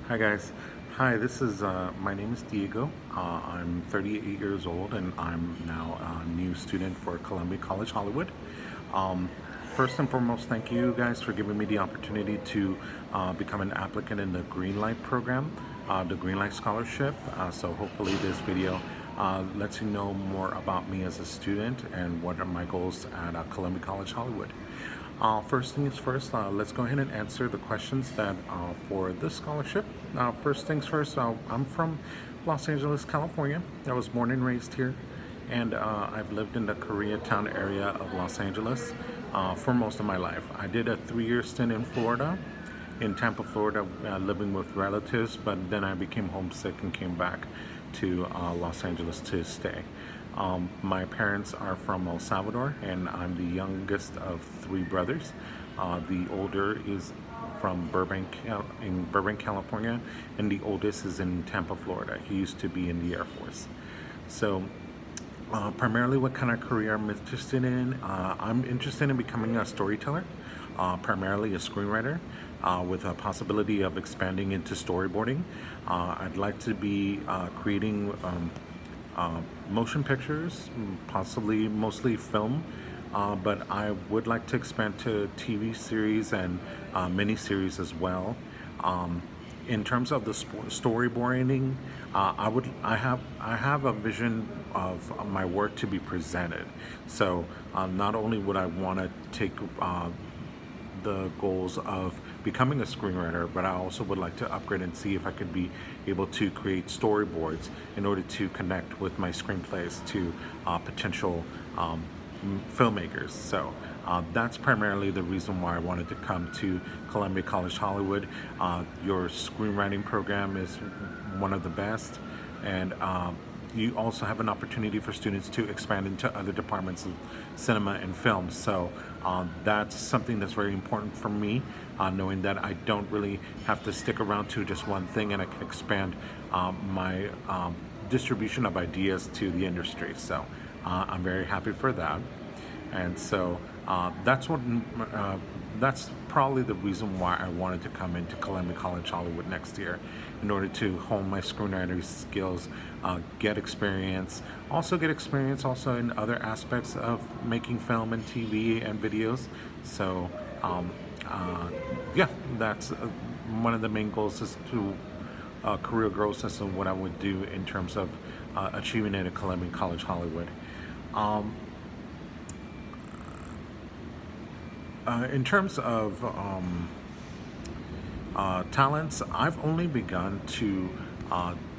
Hi guys. Hi, this is my name is Diego. I'm 38 years old and I'm now a new student for Columbia College Hollywood. Um, First and foremost, thank you guys for giving me the opportunity to become an applicant in the Greenlight program, the Greenlight Scholarship. So hopefully this video lets you know more about me as a student and what are my goals at Columbia College Hollywood. First things first, let's go ahead and answer the questions that for this scholarship. First things first, I'm from Los Angeles, California. I was born and raised here, and I've lived in the Koreatown area of Los Angeles for most of my life. I did a 3-year stint in Florida, in Tampa, Florida, living with relatives, but then I became homesick and came back to Los Angeles to stay. My parents are from El Salvador, and I'm the youngest of 3 brothers. The older is from in Burbank, California, and the oldest is in Tampa, Florida. He used to be in the Air Force. So primarily what kind of career I'm interested in. I'm interested in becoming a storyteller, primarily a screenwriter, with a possibility of expanding into storyboarding. I'd like to be creating motion pictures, possibly mostly film, but I would like to expand to TV series and miniseries as well. In terms of the storyboarding, I have a vision of my work to be presented. So not only would I want to take the goals of becoming a screenwriter, but I also would like to upgrade and see if I could be able to create storyboards in order to connect with my screenplays to potential filmmakers. So that's primarily the reason why I wanted to come to Columbia College Hollywood. Your screenwriting program is one of the best, and you also have an opportunity for students to expand into other departments of cinema and film. So that's something that's very important for me, knowing that I don't really have to stick around to just one thing, and I can expand my distribution of ideas to the industry. So I'm very happy for that. And so that's probably the reason why I wanted to come into Columbia College Hollywood next year, in order to hone my screenwriting skills, get experience also in other aspects of making film and TV and videos. So yeah, that's one of the main goals, is to career growth as to what I would do in terms of achieving it at Columbia College Hollywood. In terms of talents, I've only begun to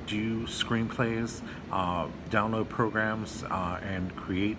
do screenplays, download programs, and create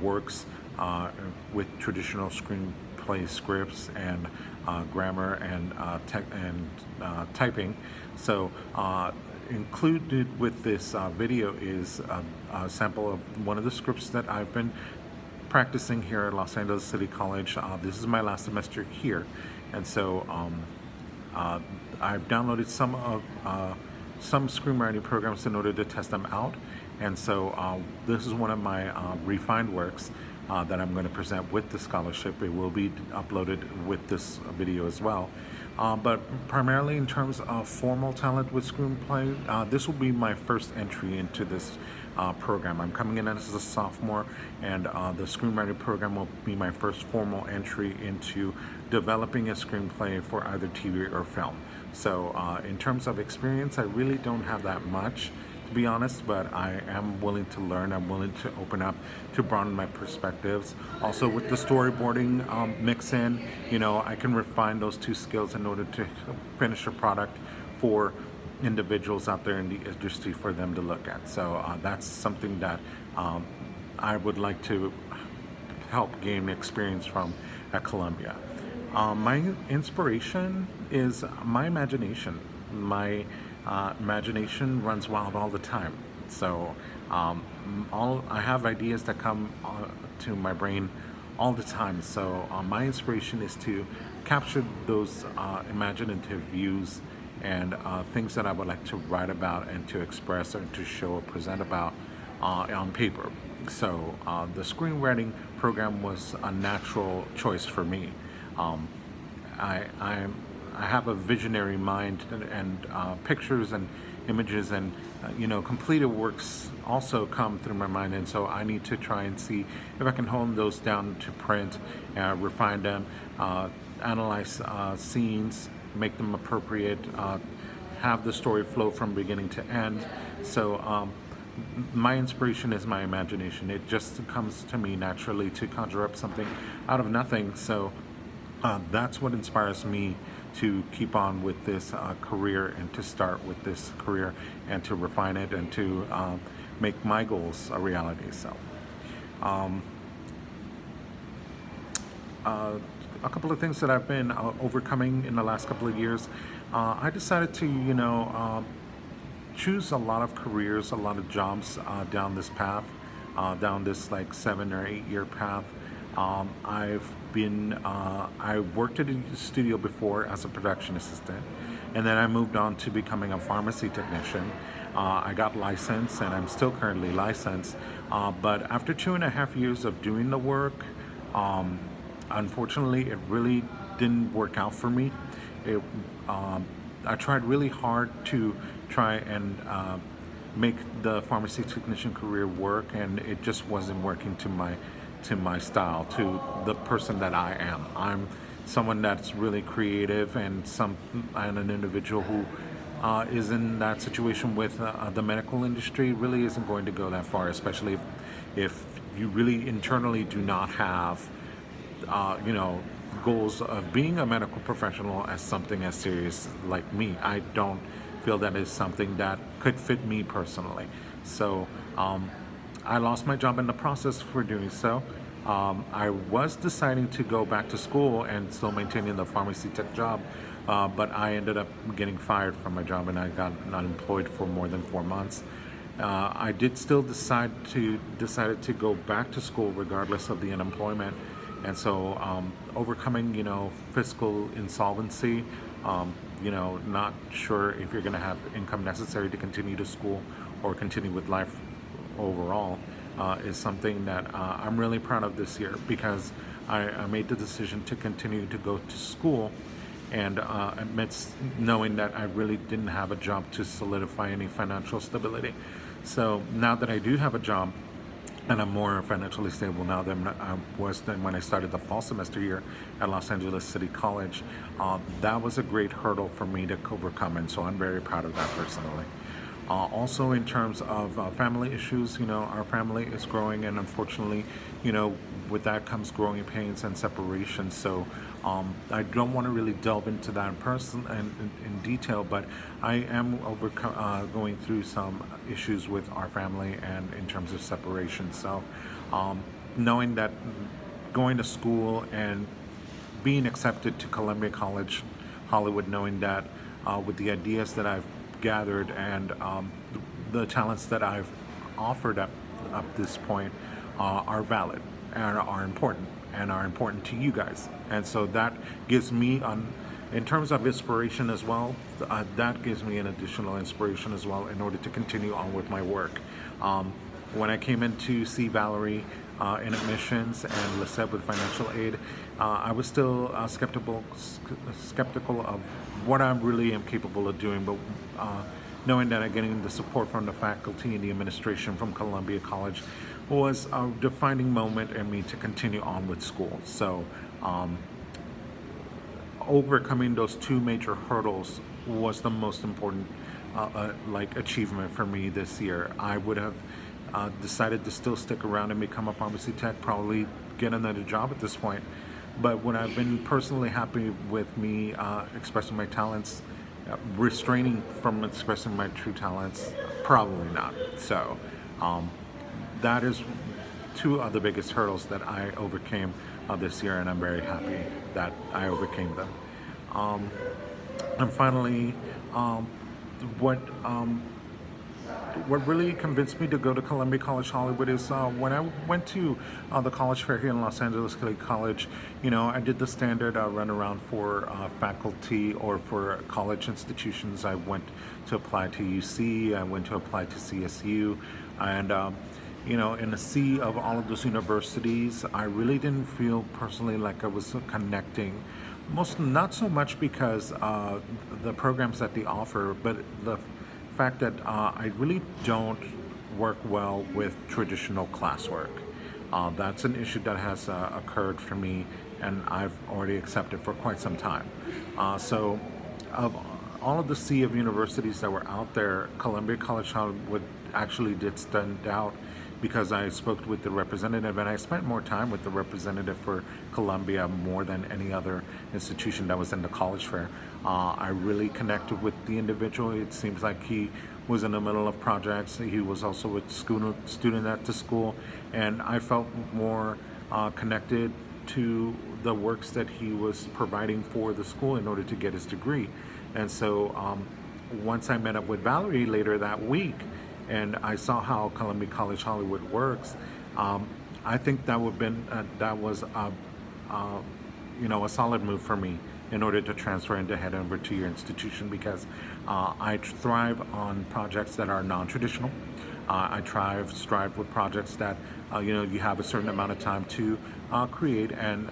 works with traditional screenplay scripts and grammar and typing. So included with this video is a sample of one of the scripts that I've been practicing here at Los Angeles City College. This is my last semester here, and so I've downloaded some screenwriting programs in order to test them out, and so this is one of my refined works that I'm going to present with the scholarship. It will be uploaded with this video as well. But primarily in terms of formal talent with screenplay, this will be my first entry into this program. I'm coming in as a sophomore, and the screenwriting program will be my first formal entry into developing a screenplay for either TV or film. So in terms of experience, I really don't have that much, to be honest, but I am willing to learn. I'm willing to open up to broaden my perspectives. Also with the storyboarding mix in, I can refine those 2 skills in order to finish a product for individuals out there in the industry for them to look at. So that's something that I would like to help gain experience from at Columbia. My inspiration is my imagination. My imagination runs wild all the time. So I have ideas that come to my brain all the time. So my inspiration is to capture those imaginative views and things that I would like to write about and to express or to show or present about on paper. So the screenwriting program was a natural choice for me. I I have a visionary mind, and pictures and images and completed works also come through my mind, and so I need to try and see if I can hone those down to print, refine them, analyze scenes, make them appropriate, have the story flow from beginning to end. So my inspiration is my imagination. It just comes to me naturally to conjure up something out of nothing. So that's what inspires me to keep on with this career, and to start with this career, and to refine it, and to make my goals a reality. So a couple of things that I've been overcoming in the last couple of years. I decided to choose a lot of careers, a lot of jobs down this path, down this like 7 or 8 year path. I worked at a studio before as a production assistant, and then I moved on to becoming a pharmacy technician. I got licensed, and I'm still currently licensed. But after 2.5 years of doing the work, unfortunately, it really didn't work out for me. I tried really hard to try and make the pharmacy technician career work, and it just wasn't working to my style, to the person that I am. I'm someone that's really creative, and an individual who is in that situation with the medical industry really isn't going to go that far, especially if you really internally do not have goals of being a medical professional as something as serious like me. I don't feel that is something that could fit me personally. So I lost my job in the process for doing so. I was deciding to go back to school and still maintaining the pharmacy tech job, but I ended up getting fired from my job, and I got unemployed for more than 4 months. I did still decided to go back to school regardless of the unemployment. And so overcoming, fiscal insolvency, not sure if you're going to have income necessary to continue to school or continue with life overall, is something that I'm really proud of this year, because I made the decision to continue to go to school, and amidst knowing that I really didn't have a job to solidify any financial stability. So now that I do have a job, and I'm more financially stable now than I was then when I started the fall semester here at Los Angeles City College. That was a great hurdle for me to overcome, and so I'm very proud of that personally. Also, in terms of family issues, our family is growing, and unfortunately, with that comes growing pains and separation. So I don't want to really delve into that in detail, but I am going through some issues with our family and in terms of separation. So knowing that going to school and being accepted to Columbia College Hollywood, knowing that with the ideas that I've gathered and the talents that I've offered up this point are valid and are important to you guys. And so that gives me, in terms of inspiration as well, that gives me an additional inspiration as well in order to continue on with my work. When I came in to see Valerie in admissions and Lisette with financial aid, I was still skeptical of what I really am capable of doing, but knowing that I'm getting the support from the faculty and the administration from Columbia College was a defining moment in me to continue on with school. So overcoming those two major hurdles was the most important achievement for me this year. I would have decided to still stick around and become a pharmacy tech, probably get another job at this point. But when I've been personally happy with me expressing my talents, restraining from expressing my true talents, probably not. So that is two of the biggest hurdles that I overcame this year, and I'm very happy that I overcame them. And finally, what really convinced me to go to Columbia College Hollywood is when I went to the college fair here in Los Angeles City College. I did the standard runaround for faculty or for college institutions. I went to apply to UC, I went to apply to CSU, and in a sea of all of those universities, I really didn't feel personally like I was connecting Most not so much because the programs that they offer, but the fact that I really don't work well with traditional classwork. That's an issue that has occurred for me, and I've already accepted for quite some time. So, of all of the sea of universities that were out there, Columbia College Hollywood actually did stand out because I spoke with the representative, and I spent more time with the representative for Columbia more than any other institution that was in the college fair. I really connected with the individual. It seems like he was in the middle of projects. He was also a student at the school, and I felt more connected to the works that he was providing for the school in order to get his degree. And so once I met up with Valerie later that week, and I saw how Columbia College Hollywood works, I think that would been that was a solid move for me in order to transfer and to head over to your institution, because I thrive on projects that are non-traditional. I strive with projects that you have a certain amount of time to create and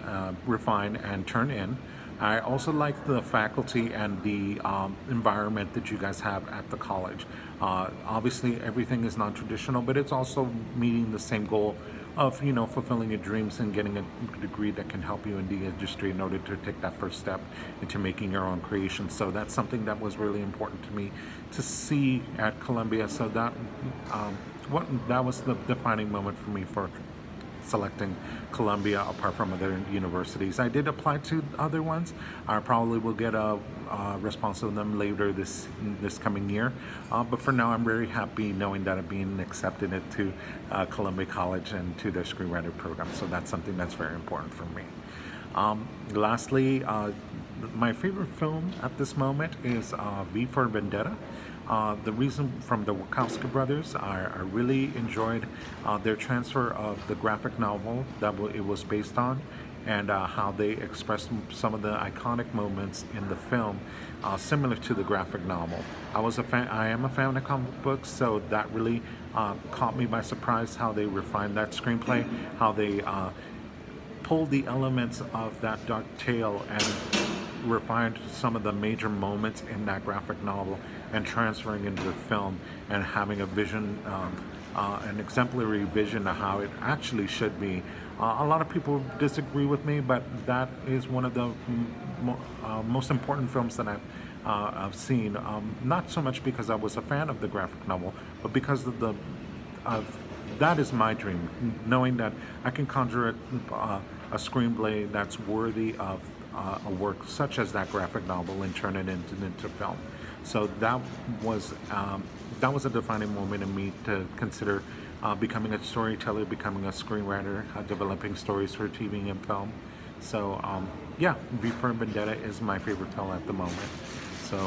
refine and turn in. I also like the faculty and the environment that you guys have at the college. Obviously, everything is non-traditional, but it's also meeting the same goal of fulfilling your dreams and getting a degree that can help you in the industry in order to take that first step into making your own creation. So that's something that was really important to me to see at Columbia. So that that was the defining moment for me for selecting Columbia apart from other universities. I did apply to other ones. I probably will get a response from them later this coming year. But for now, I'm very happy knowing that I'm being accepted into Columbia College and to their screenwriter program. So that's something that's very important for me. Lastly, my favorite film at this moment is V for Vendetta. The reason from the Wachowski brothers, I really enjoyed their transfer of the graphic novel that it was based on, and how they expressed some of the iconic moments in the film, similar to the graphic novel. I am a fan of comic books, so that really caught me by surprise how they refined that screenplay, how they pulled the elements of that dark tale and refined some of the major moments in that graphic novel and transferring into the film and having a vision, an exemplary vision of how it actually should be. A lot of people disagree with me, but that is one of the most important films that I've seen. Not so much because I was a fan of the graphic novel, but because of that is my dream, knowing that I can conjure a screenplay that's worthy of a work such as that graphic novel and turn it into film. So that was a defining moment in me to consider becoming a storyteller, becoming a screenwriter, developing stories for TV and film. So yeah, V for Vendetta is my favorite film at the moment. So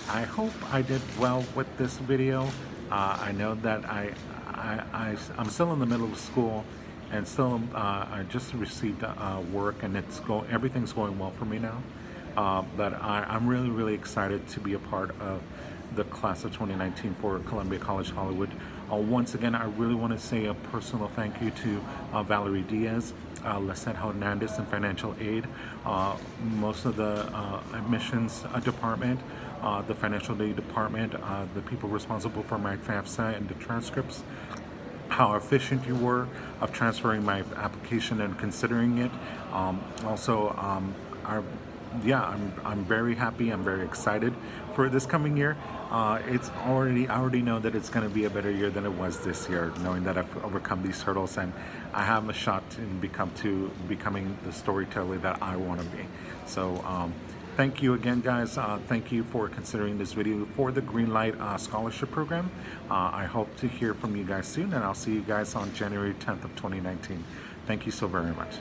I hope I did well with this video. I know that I'm still in the middle of school, and still I just received work, and everything's going well for me now. But I'm really excited to be a part of the class of 2019 for Columbia College Hollywood. Once again, I really want to say a personal thank you to Valerie Diaz, Lisette Hernandez in financial aid, most of the admissions department, the financial aid department, the people responsible for my FAFSA and the transcripts, how efficient you were of transferring my application and considering it. I'm very happy. I'm very excited for this coming year. I already know that it's going to be a better year than it was this year, knowing that I've overcome these hurdles and I have a shot in becoming the storyteller that I want to be. So thank you again, guys. Thank you for considering this video for the Greenlight Scholarship Program. I hope to hear from you guys soon, and I'll see you guys on January 10th of 2019. Thank you so very much.